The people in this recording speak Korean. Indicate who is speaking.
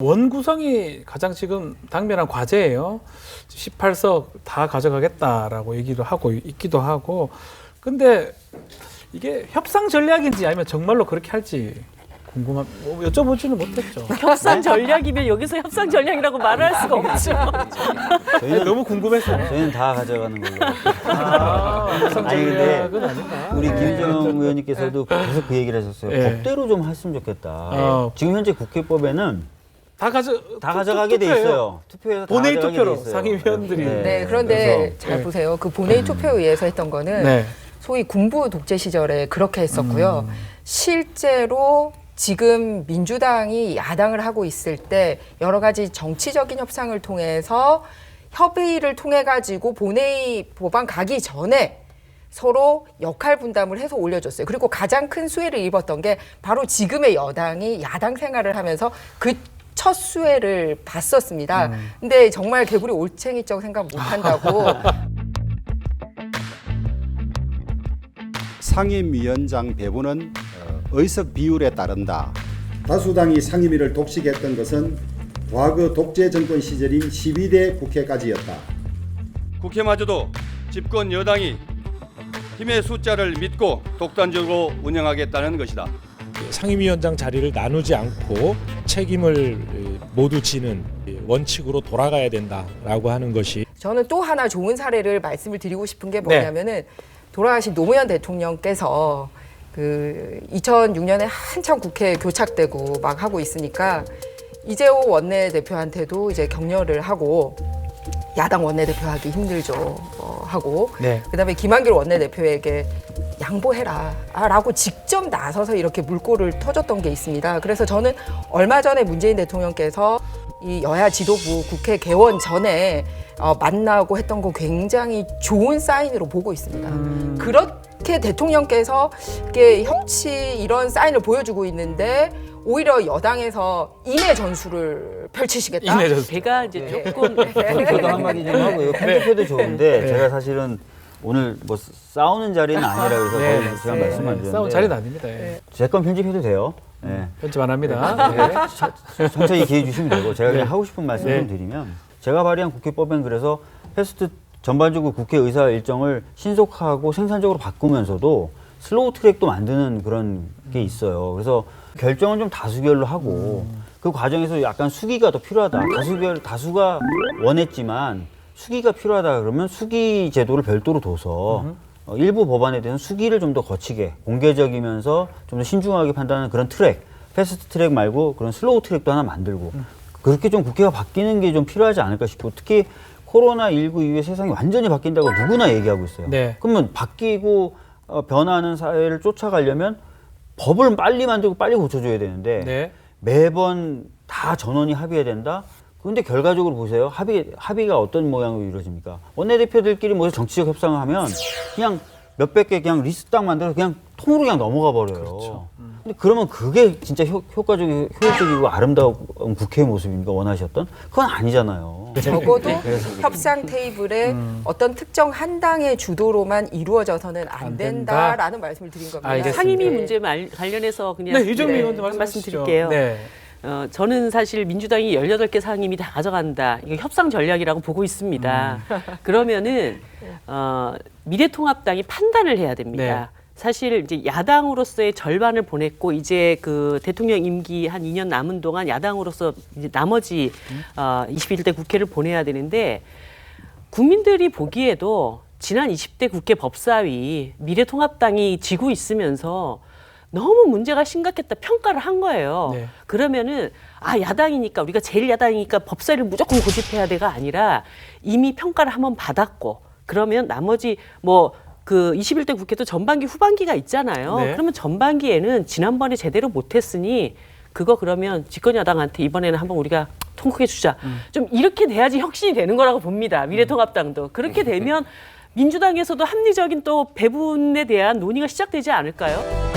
Speaker 1: 원 구성이 가장 지금 당면한 과제예요. 18석 다 가져가겠다라고 얘기를 하고 있기도 하고. 근데 이게 협상 전략인지 아니면 정말로 그렇게 할지 여쭤보지는 못했죠.
Speaker 2: 협상 전략이면 여기서 협상 전략이라고 말할 수가 없죠.
Speaker 3: 저희는
Speaker 1: 너무 궁금해서.
Speaker 3: 저희는 다 가져가는 걸로.
Speaker 1: 협상
Speaker 3: 아니, 근데
Speaker 1: 전략은 아닌가.
Speaker 3: 우리 김희정 의원님께서도 계속 그 얘기를 하셨어요.
Speaker 1: 네.
Speaker 3: 법대로 좀 했으면 좋겠다. 지금 현재 국회법에는
Speaker 1: 다
Speaker 3: 가져가게 돼 있어요. 투표에서 다
Speaker 1: 본회의
Speaker 3: 가져가게
Speaker 1: 투표로
Speaker 3: 돼 있어요.
Speaker 1: 상임위원들이.
Speaker 4: 네, 그런데
Speaker 1: 그래서,
Speaker 4: 잘
Speaker 1: 네.
Speaker 4: 보세요. 그 본회의 투표에 의해서 했던 거는
Speaker 1: 네.
Speaker 4: 소위 군부 독재 시절에 그렇게 했었고요. 실제로 지금 민주당이 야당을 하고 있을 때 여러 가지 정치적인 협상을 통해서 협의를 통해 가지고 본회의 법안 가기 전에 서로 역할 분담을 해서 올려줬어요. 그리고 가장 큰 수혜를 입었던 게 바로 지금의 여당이 야당 생활을 하면서 그 첫 수혜를 봤었습니다. 근데 정말 개구리 올챙이적 생각 못한다고.
Speaker 5: 상임위원장 배분은 의석 비율에 따른다. 다수당이 상임위를 독식했던 것은 과거 독재 정권 시절인 12대 국회까지였다.
Speaker 6: 국회마저도 집권 여당이 힘의 숫자를 믿고 독단적으로 운영하겠다는 것이다.
Speaker 7: 상임위원장 자리를 나누지 않고 책임을 모두 지는 원칙으로 돌아가야 된다라고 하는 것이
Speaker 4: 저는 또 하나 좋은 사례를 말씀을 드리고 싶은 게 뭐냐면은 돌아가신 노무현 대통령께서 그 2006년에 한참 국회 교착되고 막 하고 있으니까 이재호 원내대표한테도 이제 격려를 하고 야당 원내대표 하기 힘들죠 하고 그다음에 김한길 원내대표에게 양보해라 라고 직접 나서서 이렇게 물꼬를 터줬던 게 있습니다. 그래서 저는 얼마 전에 문재인 대통령께서 이 여야 지도부 국회 개원 전에 만나고 했던 거 굉장히 좋은 사인으로 보고 있습니다. 그렇게 대통령께서 이렇게 협치 이런 사인을 보여주고 있는데 오히려 여당에서 인해 전술을 펼치시겠다.
Speaker 1: 인해 전술.
Speaker 2: 제가 이제 조금
Speaker 3: 저도 한마디 좀 하고요. 편집해도 좋은데 제가 사실은 오늘 뭐 싸우는 자리는 아니라 그래서 거의 제가 말씀 안 드렸는데
Speaker 1: 싸운 자리는 아닙니다. 예.
Speaker 3: 제 건 편집해도 돼요. 네.
Speaker 1: 편집 안 합니다. 예.
Speaker 3: 천천히 기회 주시면 되고 제가 그냥
Speaker 1: 네.
Speaker 3: 하고 싶은 말씀
Speaker 1: 네.
Speaker 3: 좀 드리면 제가 발의한 국회법엔 그래서 패스트 전반적으로 국회 의사 일정을 신속하고 생산적으로 바꾸면서도 슬로우 트랙도 만드는 그런 게 있어요. 그래서 결정은 좀 다수결로 하고 그 과정에서 약간 수기가 더 필요하다. 다수가 원했지만 수기가 필요하다 그러면 수기 제도를 별도로 둬서 일부 법안에 대해서 수기를 좀 더 거치게 공개적이면서 좀 더 신중하게 판단하는 그런 트랙, 패스트 트랙 말고 그런 슬로우 트랙도 하나 만들고 그렇게 좀 국회가 바뀌는 게 좀 필요하지 않을까 싶고 특히 코로나19 이후에 세상이 완전히 바뀐다고 누구나 얘기하고 있어요.
Speaker 1: 네.
Speaker 3: 그러면 바뀌고 변화하는 사회를 쫓아가려면 법을 빨리 만들고 빨리 고쳐줘야 되는데
Speaker 1: 네.
Speaker 3: 매번 다 전원이 합의해야 된다? 근데 결과적으로 보세요. 합의가 어떤 모양으로 이루어집니까? 원내대표들끼리 모여서 정치적 협상을 하면 그냥 몇백 개 그냥 리스트 딱 만들어서 그냥 통으로 그냥 넘어가 버려요.
Speaker 1: 그렇죠.
Speaker 3: 근데 그러면 그게 진짜 효율적이고 아름다운 국회의 모습입니까? 원하셨던? 그건 아니잖아요.
Speaker 4: 적어도 협상 테이블에 어떤 특정 한 당의 주도로만 이루어져서는 안 된다라는 말씀을 드린 겁니다.
Speaker 1: 알겠습니다.
Speaker 2: 상임위
Speaker 4: 네.
Speaker 2: 문제 관련해서 그냥
Speaker 1: 네, 이정미 의원님
Speaker 2: 한 말씀
Speaker 1: 말씀하시죠.
Speaker 2: 드릴게요.
Speaker 1: 네.
Speaker 2: 저는 사실 민주당이 18개 상임위 다 가져간다. 이거 협상 전략이라고 보고 있습니다. 그러면은 미래통합당이 판단을 해야 됩니다.
Speaker 1: 네.
Speaker 2: 사실 이제 야당으로서의 절반을 보냈고 이제 그 대통령 임기 한 2년 남은 동안 야당으로서 이제 나머지 21대 국회를 보내야 되는데 국민들이 보기에도 지난 20대 국회 법사위 미래통합당이 지고 있으면서 너무 문제가 심각했다 평가를 한 거예요.
Speaker 1: 네.
Speaker 2: 그러면은 야당이니까 우리가 제일 야당이니까 법사위를 무조건 고집해야 돼가 아니라 이미 평가를 한번 받았고 그러면 나머지 뭐 그 21대 국회도 전반기 후반기가 있잖아요.
Speaker 1: 네.
Speaker 2: 그러면 전반기에는 지난번에 제대로 못했으니 그거 그러면 집권 여당한테 이번에는 한번 우리가 통크게 주자. 좀 이렇게 돼야지 혁신이 되는 거라고 봅니다. 미래통합당도. 그렇게 되면 민주당에서도 합리적인 또 배분에 대한 논의가 시작되지 않을까요?